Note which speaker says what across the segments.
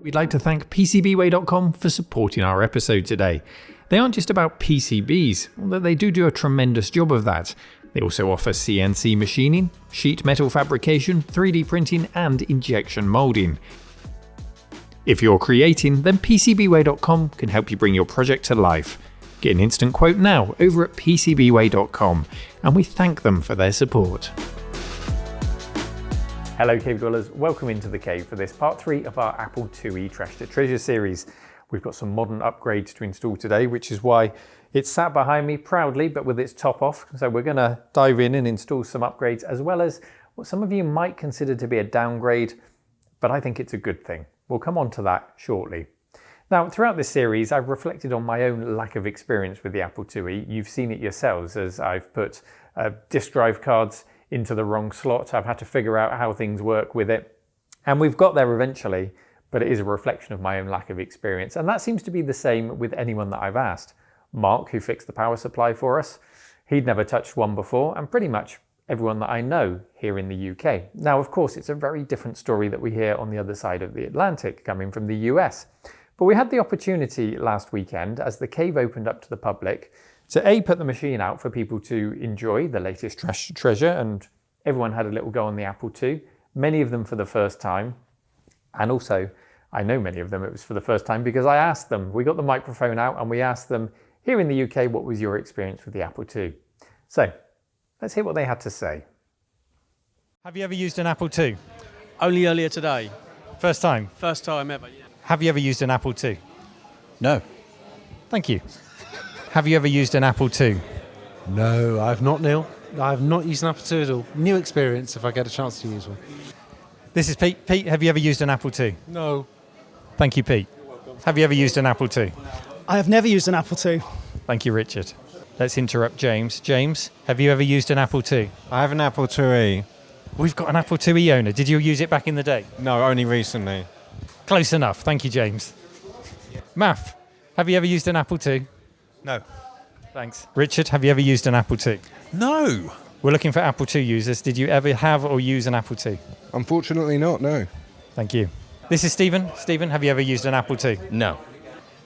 Speaker 1: We'd like to thank PCBWay.com for supporting our episode today. They aren't just about PCBs, although they do a tremendous job of that. They also offer CNC machining, sheet metal fabrication, 3D printing and injection molding. If you're creating, then PCBWay.com can help you bring your project to life. Get an instant quote now over at PCBWay.com, and we thank them for their support. Hello Cave Dwellers, welcome into the cave for this part 3 of our Apple IIe Trash to Treasure series. We've got some modern upgrades to install today, which is why it's sat behind me proudly but with its top off. So we're going to dive in and install some upgrades, as well as what some of you might consider to be a downgrade, but I think it's a good thing. We'll come on to that shortly. Now, throughout this series, I've reflected on my own lack of experience with the Apple IIe. You've seen it yourselves as I've put disk drive cards into the wrong slot. I've had to figure out how things work with it. And we've got there eventually, but it is a reflection of my own lack of experience. And that seems to be the same with anyone that I've asked. Mark, who fixed the power supply for us, he'd never touched one before, and pretty much everyone that I know here in the UK. Now, of course, it's a very different story that we hear on the other side of the Atlantic, coming from the US. But we had the opportunity last weekend, as the cave opened up to the public, to put the machine out for people to enjoy the latest Trash to Treasure, and everyone had a little go on the Apple II, many of them for the first time. And also, I know many of them it was for the first time because I asked them, we got the microphone out and we asked them, here in the UK, what was your experience with the Apple II? So, let's hear what they had to say.
Speaker 2: Have you ever used an Apple II?
Speaker 3: Only earlier today.
Speaker 2: First time?
Speaker 3: First time ever, yeah.
Speaker 2: Have you ever used an Apple II?
Speaker 4: No.
Speaker 2: Thank you. Have you ever used an Apple II?
Speaker 4: No, I've not, Neil. I've not used an Apple II at all. New experience if I get a chance to use one.
Speaker 2: This is Pete. Pete, have you ever used an Apple II?
Speaker 4: No.
Speaker 2: Thank you, Pete. Have you ever used an Apple II?
Speaker 5: I have never used an Apple II.
Speaker 2: Thank you, Richard. Let's interrupt James. James, have you ever used an Apple II?
Speaker 6: I have an Apple IIe.
Speaker 2: We've got an Apple IIe owner. Did you use it back in the day?
Speaker 6: No, only recently.
Speaker 2: Close enough. Thank you, James. Math, have you ever used an Apple II?
Speaker 7: No.
Speaker 2: Thanks. Richard, have you ever used an Apple II?
Speaker 7: No.
Speaker 2: We're looking for Apple II users. Did you ever have or use an Apple II?
Speaker 8: Unfortunately not, no.
Speaker 2: Thank you. This is Stephen. Stephen, have you ever used an Apple II?
Speaker 9: No.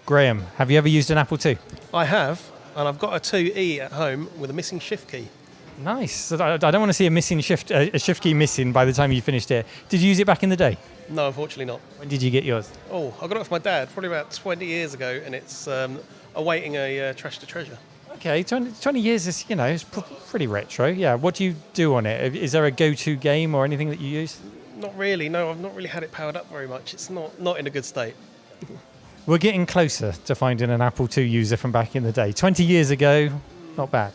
Speaker 2: Graham, have you ever used an Apple II?
Speaker 3: I have, and I've got a 2E at home with a missing shift key.
Speaker 2: Nice. So I don't want to see a shift key missing by the time you finished it. Did you use it back in the day?
Speaker 3: No, unfortunately not.
Speaker 2: When did you get yours?
Speaker 3: Oh, I got it off my dad probably about 20 years ago, and it's awaiting a Trash to Treasure.
Speaker 2: Okay, 20 years is, it's pretty retro. Yeah, what do you do on it? Is there a go-to game or anything that you use?
Speaker 3: Not really, no. I've not really had it powered up very much. It's not in a good state.
Speaker 2: We're getting closer to finding an Apple II user from back in the day. 20 years ago, not bad.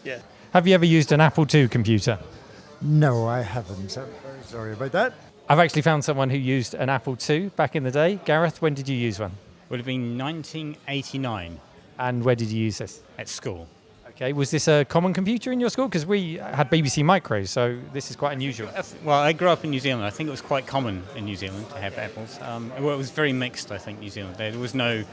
Speaker 3: Yeah.
Speaker 2: Have you ever used an Apple II computer?
Speaker 10: No, I haven't. I'm very sorry about that.
Speaker 2: I've actually found someone who used an Apple II back in the day. Gareth, when did you use one?
Speaker 11: Would have been 1989.
Speaker 2: And where did you use this?
Speaker 11: At school.
Speaker 2: Okay, was this a common computer in your school? Because we had BBC Micros, so this is quite unusual.
Speaker 11: Well, I grew up in New Zealand. I think it was quite common in New Zealand to have Apples. Well, it was very mixed, I think, New Zealand. There was no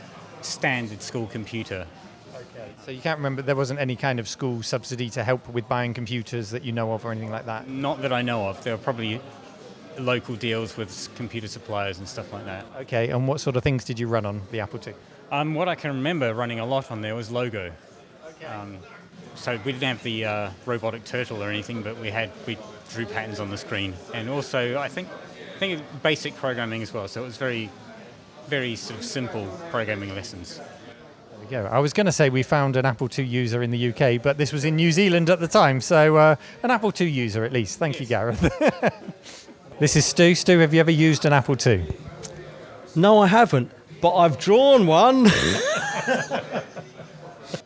Speaker 11: standard school computer.
Speaker 2: Okay, so you can't remember, there wasn't any kind of school subsidy to help with buying computers that you know of or anything like that?
Speaker 11: Not that I know of. There were probably local deals with computer suppliers and stuff like that.
Speaker 2: Okay, and what sort of things did you run on the Apple II?
Speaker 11: What I can remember running a lot on there was Logo. Okay. So we didn't have the robotic turtle or anything, but we drew patterns on the screen, and also I think basic programming as well. So it was very, very sort of simple programming lessons.
Speaker 2: There we go. I was going to say we found an Apple II user in the UK, but this was in New Zealand at the time, so an Apple II user at least. Thank you, Gareth. This is Stu. Stu, have you ever used an Apple II?
Speaker 12: No, I haven't, but I've drawn one.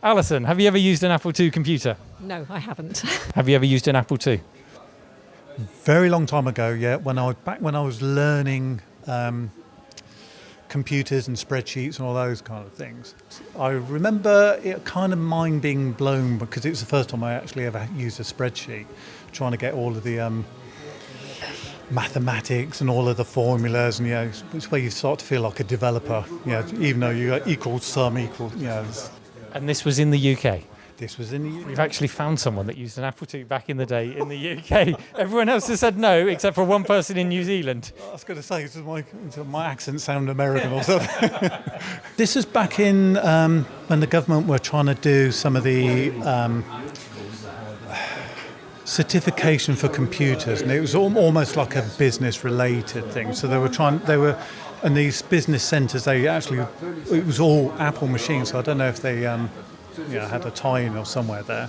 Speaker 2: Alison, have you ever used an Apple II computer?
Speaker 13: No, I haven't.
Speaker 2: Have you ever used an Apple II?
Speaker 14: Very long time ago, yeah. When I was learning computers and spreadsheets and all those kind of things, I remember it kind of mind being blown because it was the first time I actually ever used a spreadsheet, trying to get all of the mathematics and all of the formulas, and it's where you start to feel like a developer. Even though you got equals, sum, equals.
Speaker 2: And this was in the UK?
Speaker 14: This was in the
Speaker 2: We've actually found someone that used an Apple II back in the day in the UK. Everyone else has said no, except for one person in New Zealand.
Speaker 14: I was going to say, does my accent sound American or something? This is back in when the government were trying to do some of the certification for computers, and it was almost like a business-related thing. So and these business centres, it was all Apple machines. So I don't know if they had a tie-in or somewhere there.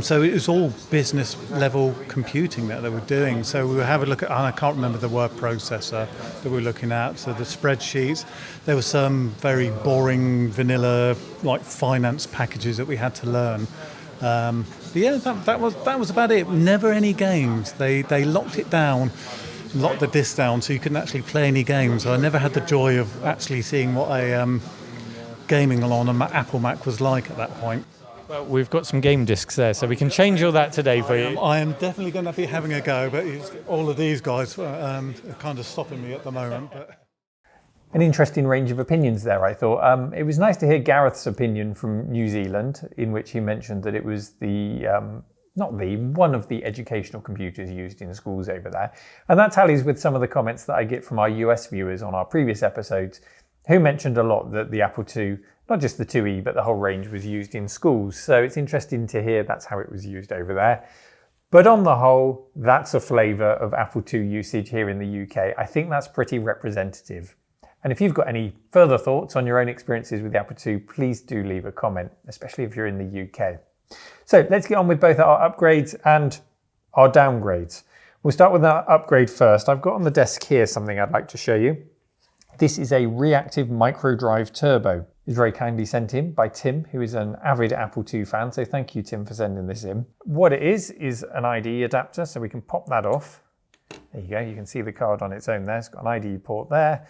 Speaker 14: So it was all business level computing that they were doing. So we would have a look at, and I can't remember the word processor that we were looking at. So the spreadsheets, there were some very boring vanilla like finance packages that we had to learn. But yeah, that was about it. Never any games. They locked it down, locked the disc down, so you couldn't actually play any games. So I never had the joy of actually seeing what a gaming on an Apple Mac was like at that point.
Speaker 2: Well, we've got some game discs there, so we can change all that today for you.
Speaker 14: I am definitely going to be having a go, but all of these guys are kind of stopping me at the moment. But
Speaker 1: An interesting range of opinions there, I thought. It was nice to hear Gareth's opinion from New Zealand, in which he mentioned that it was one of the educational computers used in schools over there. And that tallies with some of the comments that I get from our US viewers on our previous episodes, who mentioned a lot that the Apple II, not just the IIe, but the whole range was used in schools. So it's interesting to hear that's how it was used over there. But on the whole, that's a flavour of Apple II usage here in the UK. I think that's pretty representative. And if you've got any further thoughts on your own experiences with the Apple II, please do leave a comment, especially if you're in the UK. So let's get on with both our upgrades and our downgrades. We'll start with our upgrade first. I've got on the desk here something I'd like to show you. This is a reactive microdrive turbo. It's very kindly sent in by Tim, who is an avid Apple II fan. So thank you, Tim, for sending this in. What it is an IDE adapter. So we can pop that off. There you go. You can see the card on its own there. It's got an IDE port there.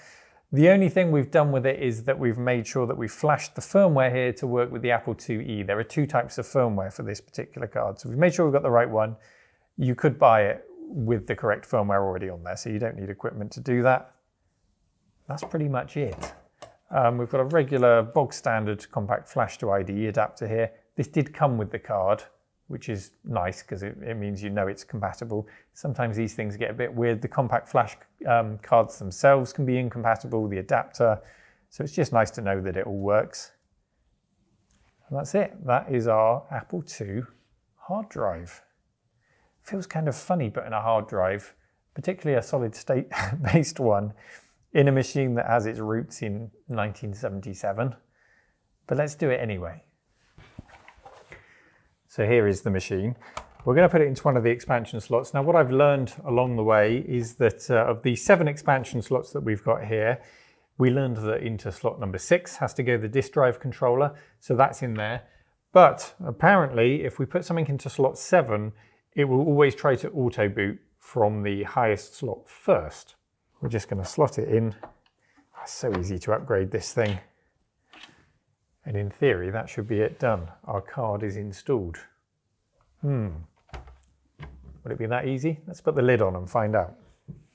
Speaker 1: The only thing we've done with it is that we've made sure that we've flashed the firmware here to work with the Apple IIe. There are two types of firmware for this particular card. So we've made sure we've got the right one. You could buy it with the correct firmware already on there, so you don't need equipment to do that. That's pretty much it. We've got a regular bog standard compact flash to IDE adapter here. This did come with the card, which is nice because it means you know it's compatible. Sometimes these things get a bit weird. The compact flash cards themselves can be incompatible with the adapter. So it's just nice to know that it all works. And that's it. That is our Apple II hard drive. Feels kind of funny putting a hard drive, particularly a solid state based one, in a machine that has its roots in 1977. But let's do it anyway. So here is the machine. We're going to put it into one of the expansion slots. Now what I've learned along the way is that of the 7 expansion slots that we've got here, we learned that into slot number 6 has to go the disk drive controller, so that's in there. But apparently if we put something into slot 7, it will always try to auto boot from the highest slot first. We're just going to slot it in. It's so easy to upgrade this thing. And in theory, that should be it done. Our card is installed. Would it be that easy? Let's put the lid on and find out.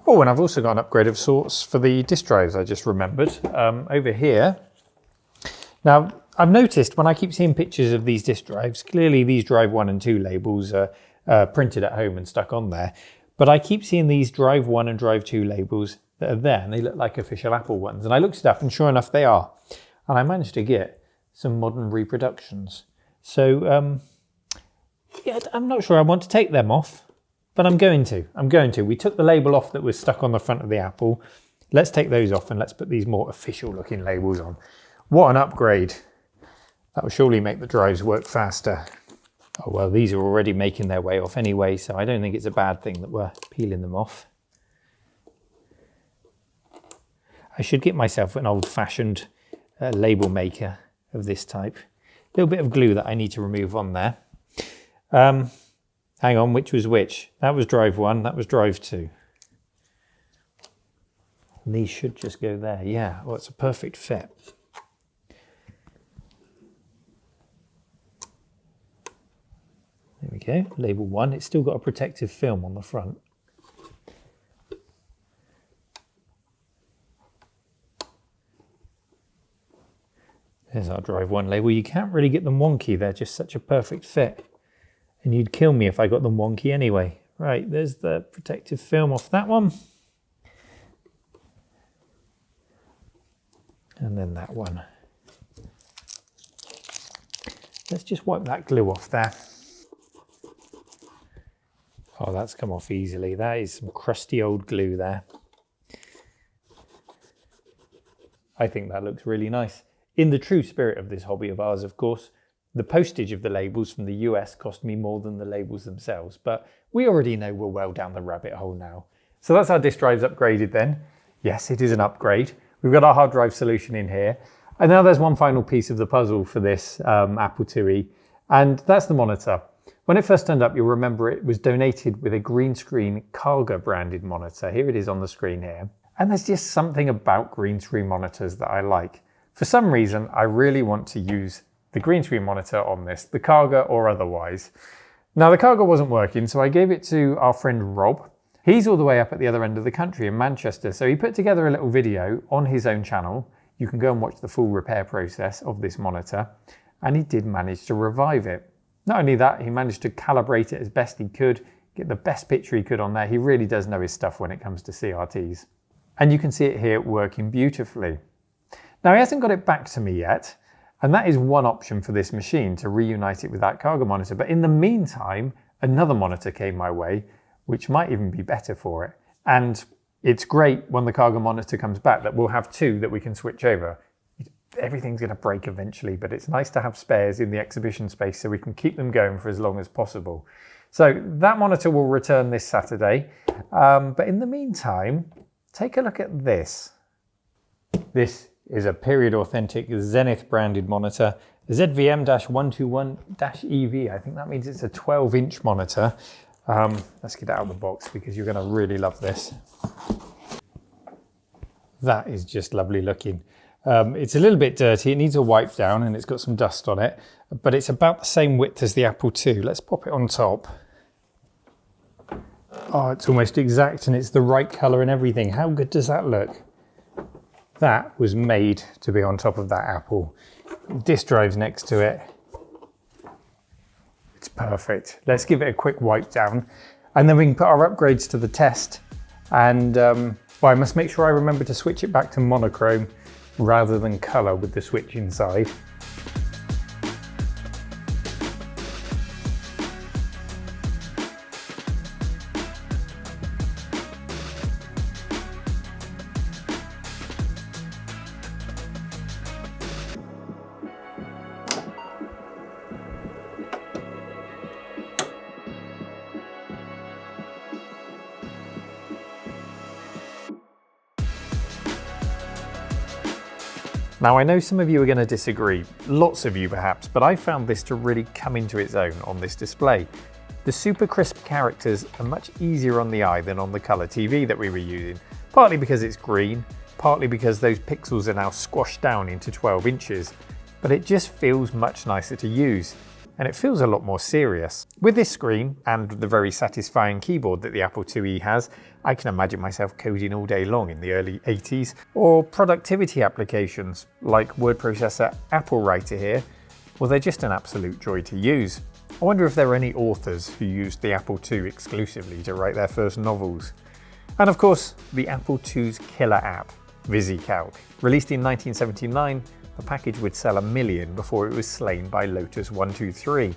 Speaker 1: Oh, and I've also got an upgrade of sorts for the disk drives, I just remembered. Over here. Now, I've noticed when I keep seeing pictures of these disk drives, clearly these drive 1 and 2 labels are printed at home and stuck on there. But I keep seeing these drive 1 and drive 2 labels that are there, and they look like official Apple ones. And I looked it up, and sure enough, they are. And I managed to get some modern reproductions. So, yeah, I'm not sure I want to take them off, but I'm going to. We took the label off that was stuck on the front of the Apple. Let's take those off and let's put these more official looking labels on. What an upgrade. That will surely make the drives work faster. Oh, well, these are already making their way off anyway, so I don't think it's a bad thing that we're peeling them off. I should get myself an old-fashioned label maker of this type. A little bit of glue that I need to remove on there. Hang on, which was which? That was drive 1, that was drive 2. And these should just go there, yeah. Well, it's a perfect fit. There we go, label 1. It's still got a protective film on the front. There's There's our drive one label. You can't really get them wonky. They're just such a perfect fit. And you'd kill me if I got them wonky anyway. Right, there's the protective film off that one. And then that one. Let's just wipe that glue off there. Oh, that's come off easily. That is some crusty old glue there. I think that looks really nice. In the true spirit of this hobby of ours, of course, the postage of the labels from the US cost me more than the labels themselves, but we already know we're well down the rabbit hole now. So that's our disk drives upgraded then. Yes, it is an upgrade. We've got our hard drive solution in here. And now there's one final piece of the puzzle for this Apple IIe, and that's the monitor. When it first turned up, you'll remember it was donated with a green screen Kaga branded monitor. Here it is on the screen here. And there's just something about green screen monitors that I like. For some reason, I really want to use the green screen monitor on this, the Kaga or otherwise. Now the Kaga wasn't working, so I gave it to our friend Rob. He's all the way up at the other end of the country in Manchester, so he put together a little video on his own channel. You can go and watch the full repair process of this monitor, and he did manage to revive it. Not only that, he managed to calibrate it as best he could, get the best picture he could on there. He really does know his stuff when it comes to CRTs. And you can see it here working beautifully. Now he hasn't got it back to me yet, and that is one option for this machine, to reunite it with that Kaga monitor. But in the meantime, another monitor came my way, which might even be better for it. And it's great when the Kaga monitor comes back that we'll have two that we can switch over. Everything's going to break eventually, but it's nice to have spares in the exhibition space so we can keep them going for as long as possible. So that monitor will return this Saturday. But in the meantime, take a look at this. This is a period authentic Zenith branded monitor, ZVM-121-EV. I think that means it's a 12-inch monitor. Let's get it out of the box because you're going to really love this. That is just lovely looking. It's a little bit dirty, it needs a wipe down and it's got some dust on it, but it's about the same width as the Apple II. Let's pop it on top. Oh, it's almost exact and it's the right color and everything. How good does that look? That was made to be on top of that Apple. Disk drive's next to it. It's perfect. Let's give it a quick wipe down and then we can put our upgrades to the test. And well, I must make sure I remember to switch it back to monochrome rather than color with the switch inside. Now I know some of you are going to disagree, lots of you perhaps, but I found this to really come into its own on this display. The super crisp characters are much easier on the eye than on the colour TV that we were using, partly because it's green, partly because those pixels are now squashed down into 12 inches, but it just feels much nicer to use. And it feels a lot more serious. With this screen and the very satisfying keyboard that the Apple IIe has, I can imagine myself coding all day long in the early 80s, or productivity applications like word processor Apple Writer here, well, they're just an absolute joy to use. I wonder if there are any authors who used the Apple II exclusively to write their first novels. And of course, the Apple II's killer app, VisiCalc. Released in 1979, the package would sell 1 million before it was slain by Lotus 123.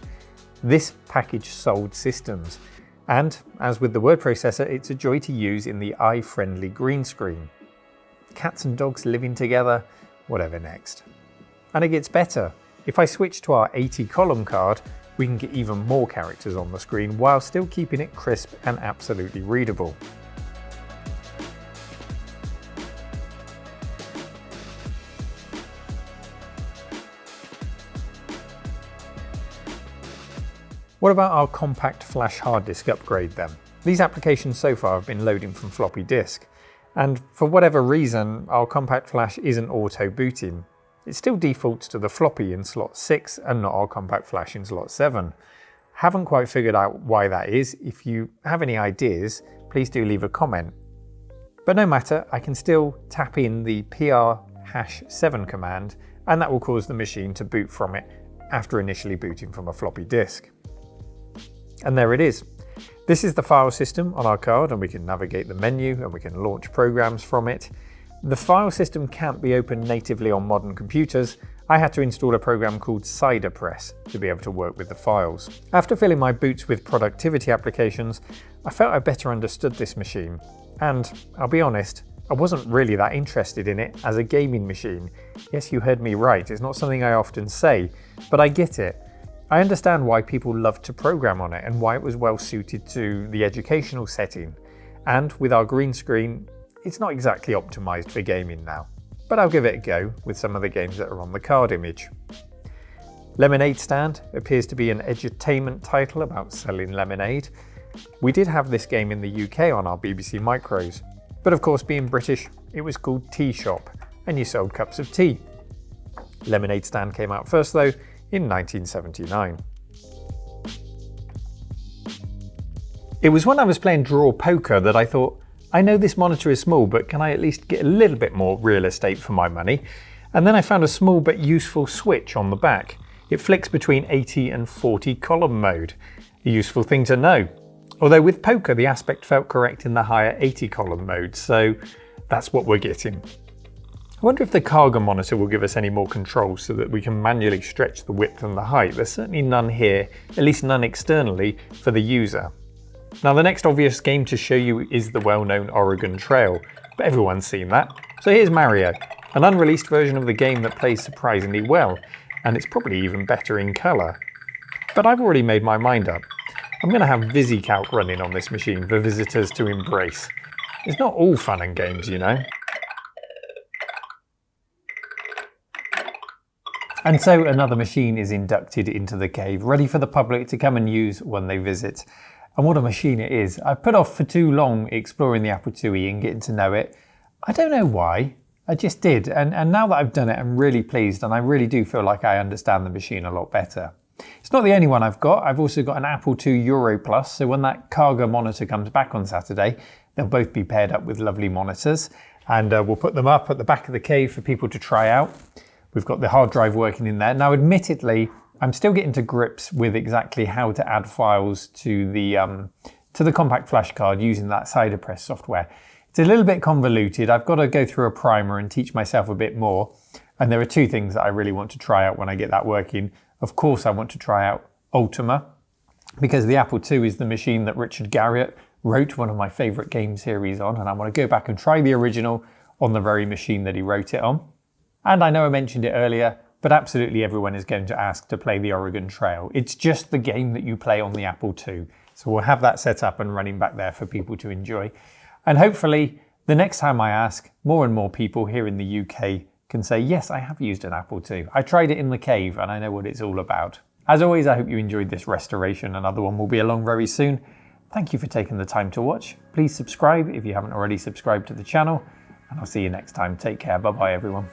Speaker 1: This package sold systems, and as with the word processor, it's a joy to use in the eye-friendly green screen. Cats and dogs living together, whatever next. And it gets better. If I switch to our 80-column card, we can get even more characters on the screen while still keeping it crisp and absolutely readable. What about our compact flash hard disk upgrade then? These applications so far have been loading from floppy disk, and for whatever reason, our compact flash isn't auto booting. It still defaults to the floppy in slot 6 and not our compact flash in slot 7. Haven't quite figured out why that is. If you have any ideas, please do leave a comment. But no matter, I can still tap in the PR-7 command and that will cause the machine to boot from it after initially booting from a floppy disk. And there it is. This is the file system on our card, and we can navigate the menu and we can launch programs from it. The file system can't be opened natively on modern computers. I had to install a program called CiderPress to be able to work with the files. After filling my boots with productivity applications, I felt I better understood this machine. And I'll be honest, I wasn't really that interested in it as a gaming machine. Yes, you heard me right, it's not something I often say, but I get it. I understand why people love to program on it and why it was well suited to the educational setting. And with our green screen, it's not exactly optimized for gaming now, but I'll give it a go with some of the games that are on the card image. Lemonade Stand appears to be an edutainment title about selling lemonade. We did have this game in the UK on our BBC Micros, but of course being British, it was called Tea Shop, and you sold cups of tea. Lemonade Stand came out first though, in 1979. It was when I was playing draw poker that I thought, I know this monitor is small, but can I at least get a little bit more real estate for my money? And then I found a small but useful switch on the back. It flicks between 80 and 40 column mode. A useful thing to know. Although with poker, the aspect felt correct in the higher 80 column mode, so that's what we're getting. I wonder if the Kaga monitor will give us any more control so that we can manually stretch the width and the height. There's certainly none here, at least none externally, for the user. Now the next obvious game to show you is the well-known Oregon Trail, but everyone's seen that. So here's Mario, an unreleased version of the game that plays surprisingly well, and it's probably even better in colour. But I've already made my mind up. I'm going to have VisiCalc running on this machine for visitors to embrace. It's not all fun and games, you know. And so another machine is inducted into the cave, ready for the public to come and use when they visit. And what a machine it is. I've put off for too long exploring the Apple IIe and getting to know it. I don't know why, I just did. And now that I've done it, I'm really pleased, and I really do feel like I understand the machine a lot better. It's not the only one I've got. I've also got an Apple II Euro Plus, so when that Kaga monitor comes back on Saturday, they'll both be paired up with lovely monitors, and we'll put them up at the back of the cave for people to try out. We've got the hard drive working in there. Now, admittedly, I'm still getting to grips with exactly how to add files to the compact flash card using that CiderPress software. It's a little bit convoluted. I've got to go through a primer and teach myself a bit more. And there are two things that I really want to try out when I get that working. Of course, I want to try out Ultima, because the Apple II is the machine that Richard Garriott wrote one of my favourite game series on, and I want to go back and try the original on the very machine that he wrote it on. And I know I mentioned it earlier, but absolutely everyone is going to ask to play the Oregon Trail. It's just the game that you play on the Apple II. So we'll have that set up and running back there for people to enjoy. And hopefully the next time I ask, more and more people here in the UK can say, yes, I have used an Apple II. I tried it in the cave and I know what it's all about. As always, I hope you enjoyed this restoration. Another one will be along very soon. Thank you for taking the time to watch. Please subscribe if you haven't already subscribed to the channel, and I'll see you next time. Take care. Bye-bye, everyone.